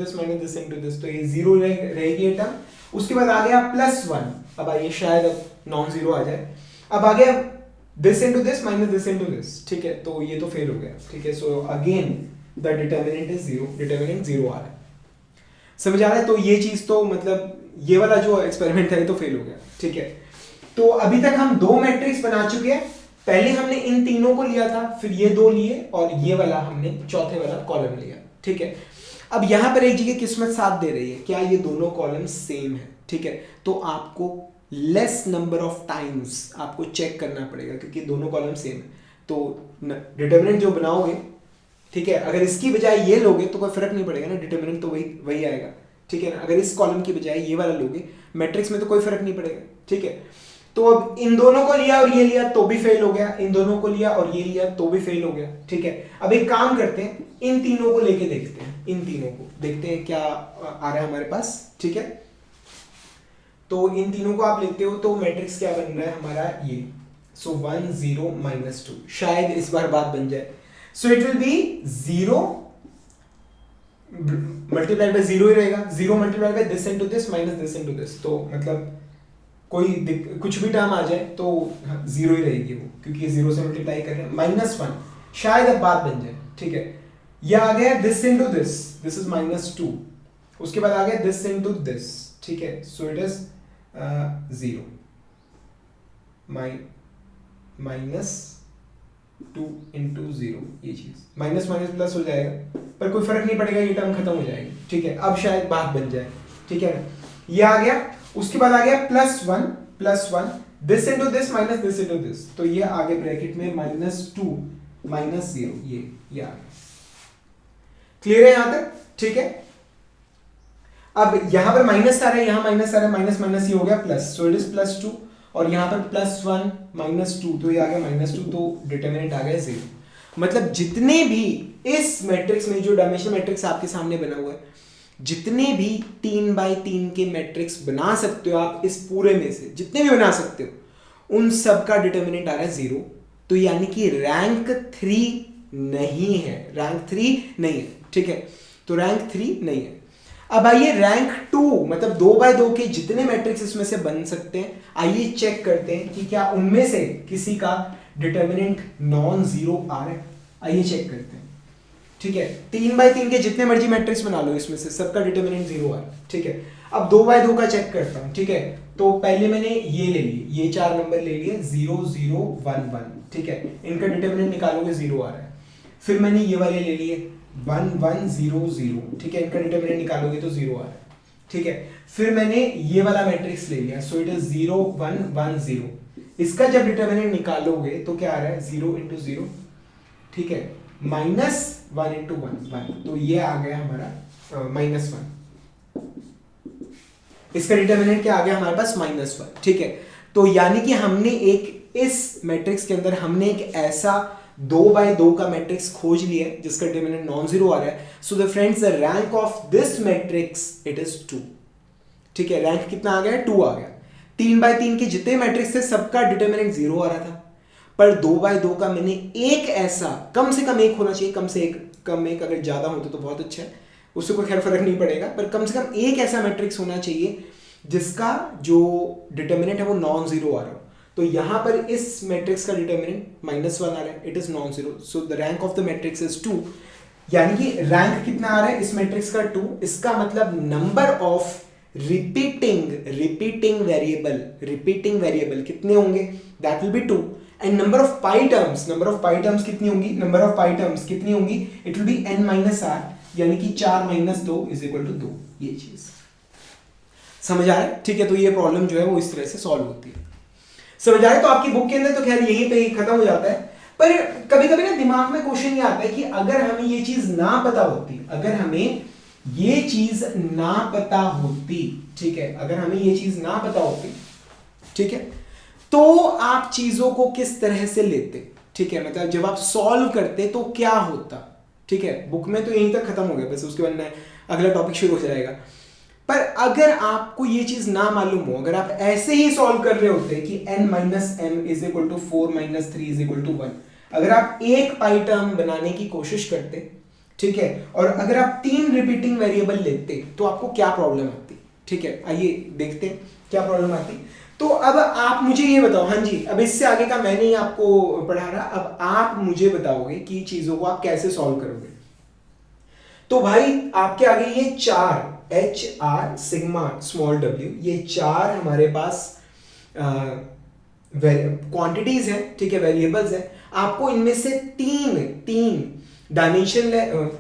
this, तो ये 0 रहेगी ये टर्म। उसके बाद आ गया +1, अब आइए शायद अब नॉन जीरो आ जाए। अब आ गया this into this minus this into this. ठीक है, तो ये तो फेल हो गया। ठीक है, so again the determinant is 0, determinant 0 आ रहा है। समझ आ रहा है? तो ये चीज तो मतलब ये वाला जो एक्सपेरिमेंट था ये तो फेल हो गया। ठीक है, तो अभी तक हम 2 मैट्रिक्स बना चुके हैं। पहले हमने इन तीनों को लिया था, फिर ये 2 लिए और ये वाला हमने चौथे वाला कॉलम लिया। ठीक है, अब यहां पर एक जगह किस्मत साथ दे रही है, क्या ये दोनों कॉलम सेम है? ठीक है, तो आपको लेस नंबर ऑफ टाइम्स आपको चेक करना पड़ेगा क्योंकि दोनों कॉलम सेम है। तो डिटर्मिनेंट जो बनाओगे, ठीक है, अगर इसकी बजाय ये लोगे तो कोई फर्क नहीं पड़ेगा ना, डिटर्मिनेंट तो वही आएगा। ठीक है ना, अगर इस कॉलम की बजाय ये वाला लोगे मैट्रिक्स में तो कोई फर्क नहीं पड़ेगा। ठीक है, तो अब इन दोनों को लिया और ये लिया तो भी फेल हो गया, इन दोनों को लिया और ये लिया तो भी फेल हो गया। ठीक है, अब एक काम करते हैं, इन तीनों को लेके देखते हैं, इन तीनों को देखते हैं क्या आ रहा है हमारे पास। ठीक है, तो इन तीनों को आप लेते हो तो मैट्रिक्स क्या बन रहा है हमारा ये, सो 1 0 -2, शायद इस बार बात बन जाए। So it will B 0 multiply by 0 ही रहेगा, 0 multiply by this into this minus this into this, तो मतलब कोई कुछ भी टर्म आ जाए तो 0 ही रहेगी वो, क्योंकि 0 से मल्टीप्लाई कर रहे हैं। -1 शायद अब बात बन जाए। ठीक है, ये आ गया दिस इनटू दिस इज -2, उसके बाद आ गया दिस इनटू दिस। ठीक है, सो इट इज 0 -2 इंटू 0, ये चीज माइनस माइनस प्लस हो जाएगा, पर कोई फर्क नहीं पड़ेगा, ये टर्म खत्म हो जाएगी। ठीक है, अब शायद बात बन जाए। ठीक है ना, ये आ गया, उसके बाद आ गया +1 this into this minus this into this, तो ये आगे ब्रैकेट में -2 -0, ये आ गया। क्लियर है यहां तक? ठीक है, अब यहां पर माइनस आ रहा है, यहां माइनस आ रहा है, माइनस माइनस ये हो गया प्लस, सो इट इज +2, और यहां पर +1 -2, तो ये आ गया -2, तो डिटर्मिनेंट आ गया 0। मतलब जितने भी इस मैट्रिक्स में, जो डायमेंशनल मैट्रिक्स आपके सामने बना हुआ है, जितने भी 3 बाई 3 के मैट्रिक्स बना सकते हो आप, इस पूरे में से जितने भी बना सकते हो, उन सब का डिटर्मिनेंट आ रहा है 0। तो यानी कि रैंक 3 नहीं है, रैंक 3 नहीं है। ठीक है, तो रैंक 3 नहीं है। अब आइए रैंक 2, मतलब 2 बाय 2 के जितने मैट्रिक्स इसमें से बन सकते हैं, आइए चेक करते हैं कि क्या उनमें से किसी का डिटर्मिनेंट नॉन जीरो आ रहा है। आइए चेक करते हैं। ठीक है, 3 बाय 3 के जितने मर्जी मैट्रिक्स बना लो, इसमें से सबका डिटर्मिनेंट 0 आ रहा है। ठीक है, अब 2 बाय 2 का चेक करता हूं। ठीक है, तो पहले मैंने ये ले लिए, ये 4 नंबर ले लिए, 0 0 1 1। ठीक है, इनका डिटर्मिनेंट निकालोगे 0 आ रहा है। फिर मैंने ये वाले ले लिए 1 1 0 0। ठीक है, इनका डिटर्मिनेंट निकालोगे तो 0 आ रहा है। ठीक है, फिर मैंने ये वाला मैट्रिक्स ले लिया, सो इट इज 0 1 1 0। इसका जब डिटर्मिनेंट निकालोगे तो क्या आ रहा है, 0 इंटू 0। ठीक है, -1 इंटू 1 1, तो ये आ गया हमारा -1। इसका डिटर्मिनेंट क्या आ गया हमारे पास, -1। ठीक है, तो यानी कि हमने एक इस मैट्रिक्स के अंदर हमने एक ऐसा 2 बाय 2 का मैट्रिक्स खोज लिया है जिसका डिटर्मिनेंट नॉन जीरो आ रहा है। So the friends, the rank of this matrix it is 2। ठीक है, रैंक कितना आ गया, 2 आ गया। 3 बाय 3 के जितने मैट्रिक्स थे सबका डिटर्मिनेंट 0 आ रहा था, पर 2 बाय 2 का मैंने एक ऐसा, कम से कम एक होना चाहिए, कम एक अगर ज्यादा होता तो बहुत अच्छा है, उससे कोई खैर फर्क नहीं पड़ेगा, पर कम से कम एक ऐसा मैट्रिक्स होना चाहिए जिसका जो डिटर्मिनेंट है वो नॉन जीरो आ रहा हो। तो यहां पर इस मैट्रिक्स का डिटर्मिनेंट -1 आ रहा है, it is non zero, so the rank of the matrix is 2। यानी कि रैंक कितना आ रहा है इस मैट्रिक्स का, 2। इसका मतलब नंबर ऑफ रिपीटिंग वेरिएबल कितने होंगे, that will be 2। And number of pi terms कितनी होंगी, it will be n - r, यानी कि 4 माइनस 2 इज इक्वल टू 2, ये चीज समझ आ रहा है? ठीक है, तो ये प्रॉब्लम जो है वो इस तरह से सॉल्व होती है। समझ आए? तो आपकी बुक के अंदर तो खैर यहीं पे ही खत्म हो जाता है, पर कभी कभी ना दिमाग में क्वेश्चन ये आता है कि अगर हमें ये चीज ना पता होती, अगर हमें ये चीज ना पता होती, ठीक है, अगर हमें ये चीज ना पता होती, ठीक है, तो आप चीजों को किस तरह से लेते, ठीक है, मतलब जब आप सॉल्व करते तो क्या होता, ठीक है। बुक में तो यहीं तक खत्म हो गया, बस उसके बाद अगला टॉपिक शुरू हो जाएगा। पर अगर आपको ये चीज ना मालूम हो, अगर आप ऐसे ही सॉल्व कर रहे होते कि n minus M is equal to 4 minus 3 is equal to 1, अगर आप एक पाई टर्म बनाने की कोशिश करते, ठीक है, और अगर आप 3 रिपीटिंग वेरिएबल लेते तो आपको क्या प्रॉब्लम आती, ठीक है, आइए देखते हैं क्या प्रॉब्लम आती। तो अब आप मुझे ये बताओ, हाँ जी, अब इससे आगे का मैं नहीं आपको पढ़ा रहा, अब आप मुझे बताओगे कि चीजों को आप कैसे सॉल्व करोगे। तो भाई आपके आगे ये 4 H R sigma small w, ये 4 हमारे पास क्वांटिटीज हैं, ठीक है, वेरिएबल्स हैं। आपको इनमें से तीन डायमेंशन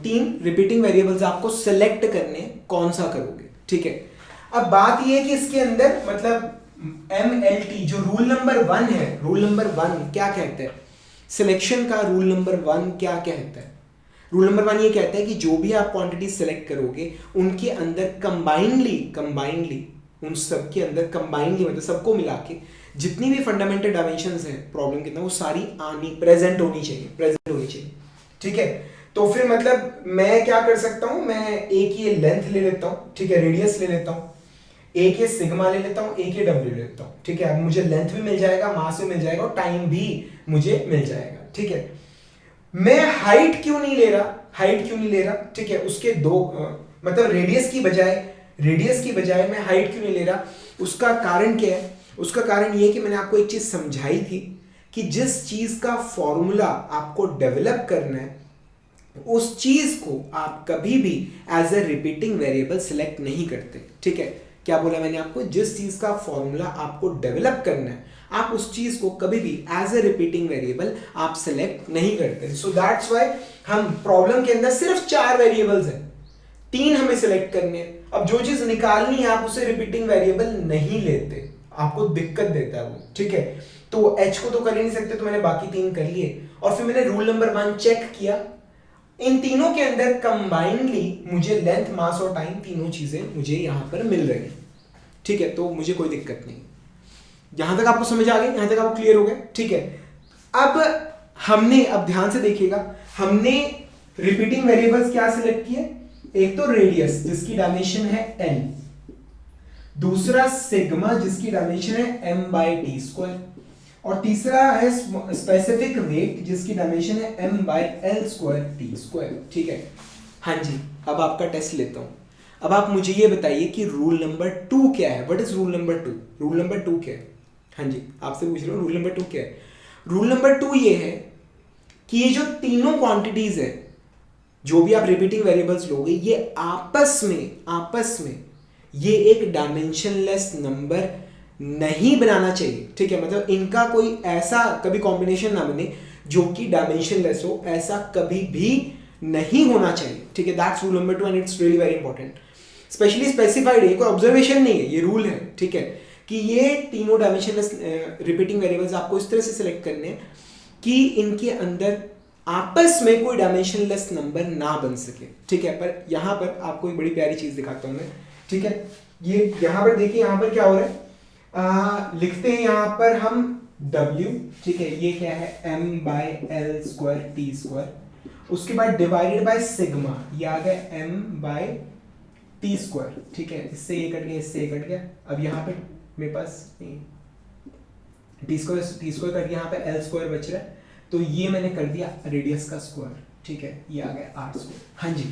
3 रिपीटिंग वेरिएबल्स आपको सेलेक्ट करने, कौन सा करोगे, ठीक है। अब बात ये है कि इसके अंदर मतलब MLT जो रूल नंबर 1 है, रूल नंबर 1 क्या कहता है, सिलेक्शन का रूल नंबर 1 क्या कहता है? रूल नंबर 1 ये कहता है कि जो भी आप क्वांटिटी सेलेक्ट करोगे उनके अंदर कंबाइनली उन सब के अंदर कंबाइनली मतलब सबको मिला के जितनी भी फंडामेंटल डायमेंशंस हैं प्रॉब्लम के अंदर वो सारी प्रेजेंट होनी चाहिए, ठीक है। तो फिर मतलब मैं क्या कर सकता हूं, मैं एक ये लेंथ ले लेता हूं, ठीक है, रेडियस ले लेता हूं, एक ये सिग्मा ले लेता हूं, एक ये डब्ल्यू ले लेता हूं, ठीक है। अब मुझे लेंथ भी मिल जाएगा, मास भी मिल जाएगा और टाइम भी मुझे मिल जाएगा, ठीक है। मैं हाइट क्यों नहीं ले रहा, ठीक है, उसके दो मतलब रेडियस की बजाय मैं हाइट क्यों नहीं ले रहा, उसका कारण क्या है? उसका कारण ये कि मैंने आपको एक चीज समझाई थी कि जिस चीज का फॉर्मूला आपको डेवलप करना है उस चीज को आप कभी भी as a repeating variable select नहीं करते, ठीक है। क्या बोला मैंने आपको? जिस चीज का फॉर्मूला आपको डेवलप करना है आप उस चीज को कभी भी एज ए रिपीटिंग वेरिएबल आप सिलेक्ट नहीं करते। सो दैट्स व्हाई हम प्रॉब्लम के अंदर सिर्फ 4 वेरिएबल्स हैं, 3 हमें सिलेक्ट करने हैं। अब जो चीज निकालनी है आप उसे रिपीटिंग वेरिएबल नहीं लेते, आपको दिक्कत देता है वो, ठीक है। तो h को तो कर ही नहीं सकते, तो मैंने बाकी 3 कर लिए और फिर मैंने रूल नंबर 1 चेक किया, इन तीनों के अंदर कंबाइनली मुझे लेंथ, मास और टाइम तीनों चीजें मुझे यहां पर मिल रही, ठीक है। तो मुझे कोई दिक्कत नहीं। यहां तक आपको समझ आ गई, यहां तक आपको क्लियर हो गया, ठीक है। अब ध्यान से देखिएगा, हमने रिपीटिंग वेरिएबल्स क्या सिलेक्ट किए? एक तो रेडियस जिसकी डायमेंशन है n, दूसरा सिग्मा जिसकी डायमेंशन है m/t², और तीसरा है स्पेसिफिक वेट जिसकी डायमेंशन है m/l²t², ठीक है। हाँ जी, अब आपका टेस्ट लेता हूं। अब आप मुझे ये बताइए कि रूल नंबर 2 क्या है? What is rule number 2? Rule number 2 क्या है? हाँ जी, आपसे पूछ रहा हूं, रूल नंबर 2 क्या है? रूल नंबर 2 ये है कि ये जो तीनों क्वांटिटीज है, जो भी आप रिपीटिंग वेरिएबल्स लोगे, ये आपस में ये एक डायमेंशनलेस नंबर नहीं बनाना चाहिए, ठीक है। मतलब इनका कोई ऐसा कभी कॉम्बिनेशन ना बने जो कि डायमेंशनलेस हो, ऐसा कभी भी नहीं होना चाहिए, ठीक है। That's rule number 2 and it's really very important, specially specified है, कोई ऑब्जर्वेशन नहीं है, ये रूल है, ठीक है, कि ये तीनों डायमेंशनलेस रिपीटिंग वेरिएबल्स आपको इस तरह से सिलेक्ट करने हैं कि इनके अंदर आपस में कोई डायमेंशनलेस नंबर ना बन सके, ठीक है। पर यहां पर आपको एक बड़ी प्यारी चीज दिखाता हूं मैं, ठीक है। ये यहां पर देखिए, यहां पर क्या हो रहा है, लिखते हैं यहां पर हम W, ठीक है, ये क्या है m/l²t², उसके बाद डिवाइडेड बाय सिग्मा, ये आ गया m/t², ठीक है। इससे ये कट गया, इससे ये कट गया। अब यहाँ पे मेरे पास t² कट गया, यहाँ पे l² बच रहा है, तो ये मैंने कर दिया रेडियस का स्क्वायर, ठीक है, ये आ गया r²। हाँ जी,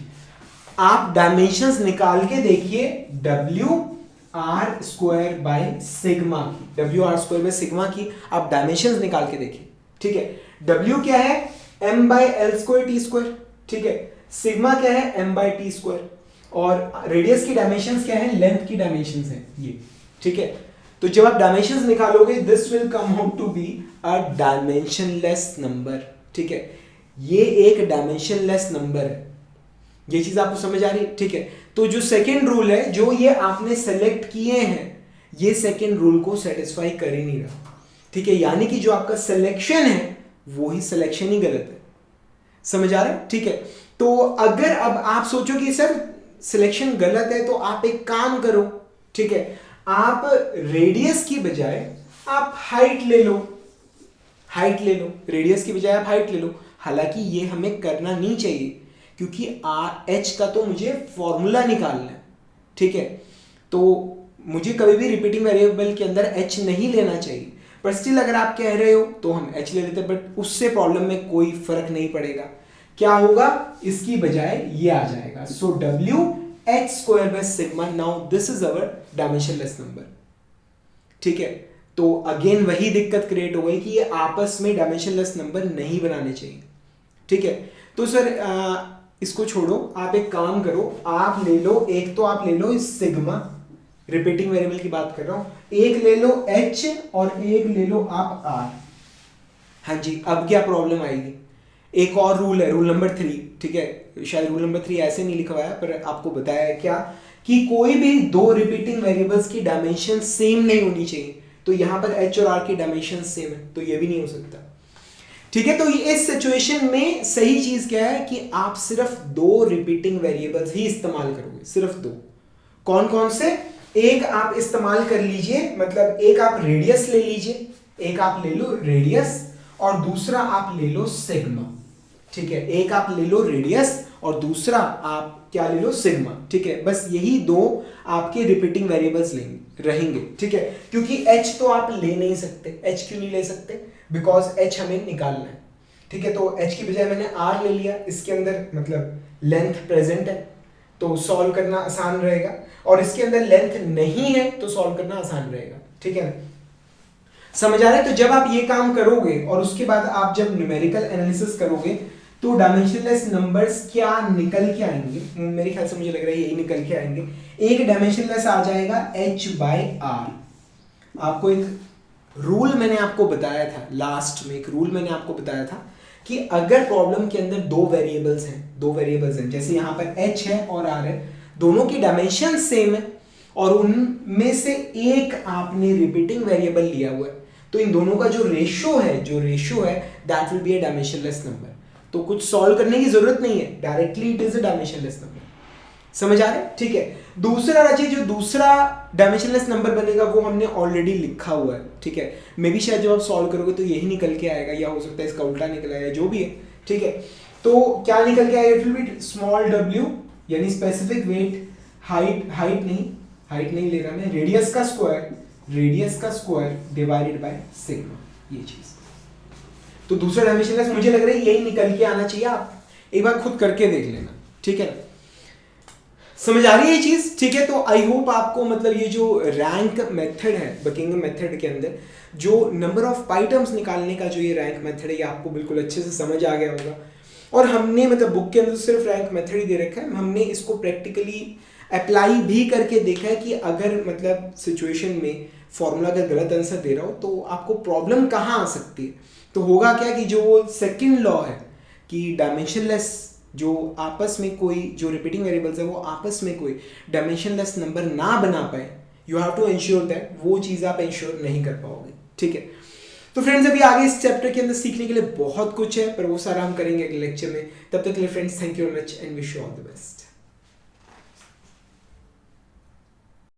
आप डायमेंशंस निकाल के देखिए, WR² बाय सिग्मा की, WR² बाय सिग्मा की आप डायमेंशंस निकाल के देखिए, ठीक है। W क्या है? m/l²t², ठीक है। सिग्मा क्या है? m/t², और रेडियस की डायमेंशंस क्या है? लेंथ की डायमेंशंस है ये, ठीक है। तो जब आप डायमेंशंस निकालोगे, this will come out to be a dimensionless number, ठीक है। ये एक डायमेंशनलेस नंबर है, ये चीज आपको समझ आ रही है? ठीक है, तो जो सेकेंड रूल है, जो ये आपने सेलेक्ट किए हैं, ये सेकेंड रूल को सेटिस्फाई कर ही नहीं रहा। ठीक है, यानी कि जो आपका सिलेक्शन है वो ही सिलेक्शन ही गलत है। समझ आ रहा है? ठीक है, तो अगर अब आप सोचो कि सर सिलेक्शन गलत है, तो आप एक काम करो, ठीक है, आप रेडियस की बजाय आप हाइट ले लो, हाइट ले लो, रेडियस की बजाय आप हाइट ले लो। हालांकि ये हमें करना नहीं चाहिए, क्योंकि एच का तो मुझे फॉर्मूला निकालना है। ठीक है, तो मुझे कभी भी रिपीटिंग वेरिएबल के अंदर एच नहीं लेना चाहिए, पर स्टिल अगर आप कह रहे हो तो हम एच ले लेते हैं, बट उससे प्रॉब्लम में कोई फर्क नहीं पड़ेगा। क्या होगा, इसकी बजाय ये आ जाएगा। So W H square by sigma, now this is our dimensionless number. ठीक है, तो अगेन वही दिक्कत क्रिएट हो गई कि ये आपस में डायमेंशनलेस नंबर नहीं बनाने चाहिए। ठीक है, तो सर इसको छोड़ो, आप एक काम करो, आप ले लो, एक तो आप ले लो सिग्मा, रिपीटिंग वेरिएबल की बात कर रहा हूं, एक ले लो h और एक ले लो आप r। हाँ जी, अब क्या प्रॉब्लम आएगी? एक और रूल है, रूल नंबर 3। ठीक है, शायद रूल नंबर 3 ऐसे नहीं लिखा हुआ है, पर आपको बताया है क्या कि कोई भी दो रिपीटिंग वेरिएबल्स की डायमेंशन सेम नहीं होनी चाहिए। तो यहां पर h और r की डायमेंशन सेम है, तो ये भी नहीं हो सकता। ठीक है, तो इस सिचुएशन में सही चीज क्या है कि आप सिर्फ दो रिपीटिंग वेरिएबल्स ही इस्तेमाल करोगे, सिर्फ दो। कौन कौन से? एक आप इस्तेमाल कर लीजिए, मतलब एक आप रेडियस ले लीजिए, एक आप ले लो रेडियस और दूसरा आप ले लो सिग्मा। ठीक है, एक आप ले लो रेडियस और दूसरा आप क्या ले लो, सिग्मा। ठीक है, बस यही दो आपके रिपीटिंग वेरिएबल्स रहेंगे। ठीक है, क्योंकि h तो आप ले नहीं सकते। h क्यों नहीं ले सकते? बिकॉज h हमें निकालना है। ठीक है, तो h की बजाय मैंने r ले लिया, इसके अंदर मतलब लेंथ प्रेजेंट है तो सॉल्व करना आसान रहेगा, और इसके अंदर लेंथ नहीं है तो सॉल्व करना आसान रहेगा। ठीक है, समझ आ रहा है? तो जब आप ये काम करोगे और उसके बाद आप जब न्यूमेरिकल एनालिसिस करोगे तो डायमेंशनलेस नंबर्स क्या निकल के आएंगे, मेरे ख्याल से मुझे लग रहा है यही निकल के आएंगे। एक डायमेंशनलेस आ जाएगा h बाय r। आपको एक रूल मैंने आपको बताया था, लास्ट में एक रूल मैंने आपको बताया था कि अगर प्रॉब्लम के अंदर दो वेरिएबल्स हैं, जैसे यहाँ पर h है और r है, दोनों की डायमेंशन सेम है और उनमें से एक आपने रिपीटिंग वेरिएबल लिया हुआ है, तो इन दोनों का जो रेशियो है that will be a dimensionless number. तो कुछ सॉल्व करने की जरूरत नहीं है, directly it is a dimensionless number. समझ आ रहा है? ठीक है, दूसरा राजी, जो दूसरा डायमेंशनलेस नंबर बनेगा वो हमने ऑलरेडी लिखा हुआ है। ठीक है, मे बी शायद जब आप सॉल्व करोगे तो यही निकल के आएगा, या हो सकता है इसका उल्टा निकल आएगा, जो भी है। ठीक है, तो क्या निकल के आएगा? It will B small w, यानी स्पेसिफिक वेट, हाइट नहीं ले रहा मैं, रेडियस का स्क्वायर डिवाइडेड बाय सिग्मा, ये चीज। तो दूसरा डायमेंशनलेस मुझे लग रहा है यही निकल के आना चाहिए। आप एक बार खुद करके देख लेना। ठीक है, समझ आ रही है ये चीज? ठीक है, तो आई होप आपको मतलब ये जो रैंक मेथड है बकिंघम मेथड के अंदर, जो नंबर ऑफ पाई टर्म्स निकालने का जो ये रैंक मेथड है, ये आपको बिल्कुल अच्छे से समझ आ गया होगा। और हमने मतलब बुक के अंदर सिर्फ रैंक मेथड ही दे रखा है, हमने इसको प्रैक्टिकली अप्लाई भी करके देखा है कि अगर मतलब सिचुएशन में फॉर्मूला अगर गलत आंसर दे रहा हो तो आपको प्रॉब्लम कहाँ आ सकती है। तो होगा क्या कि जो सेकंड लॉ है कि डायमेंशनलेस जो आपस में कोई जो रिपीटिंग वेरिएबल्स है वो आपस में कोई डायमेंशनलेस नंबर ना बना पाए, you have to ensure that, वो चीज़ आप इंश्योर नहीं कर पाओगे। ठीक है, तो फ्रेंड्स अभी आगे इस चैप्टर के अंदर सीखने के लिए बहुत कुछ है, पर वो सारा हम करेंगे अगले लेक्चर में। तब तक के लिए friends, thank you very much and wish you all the best.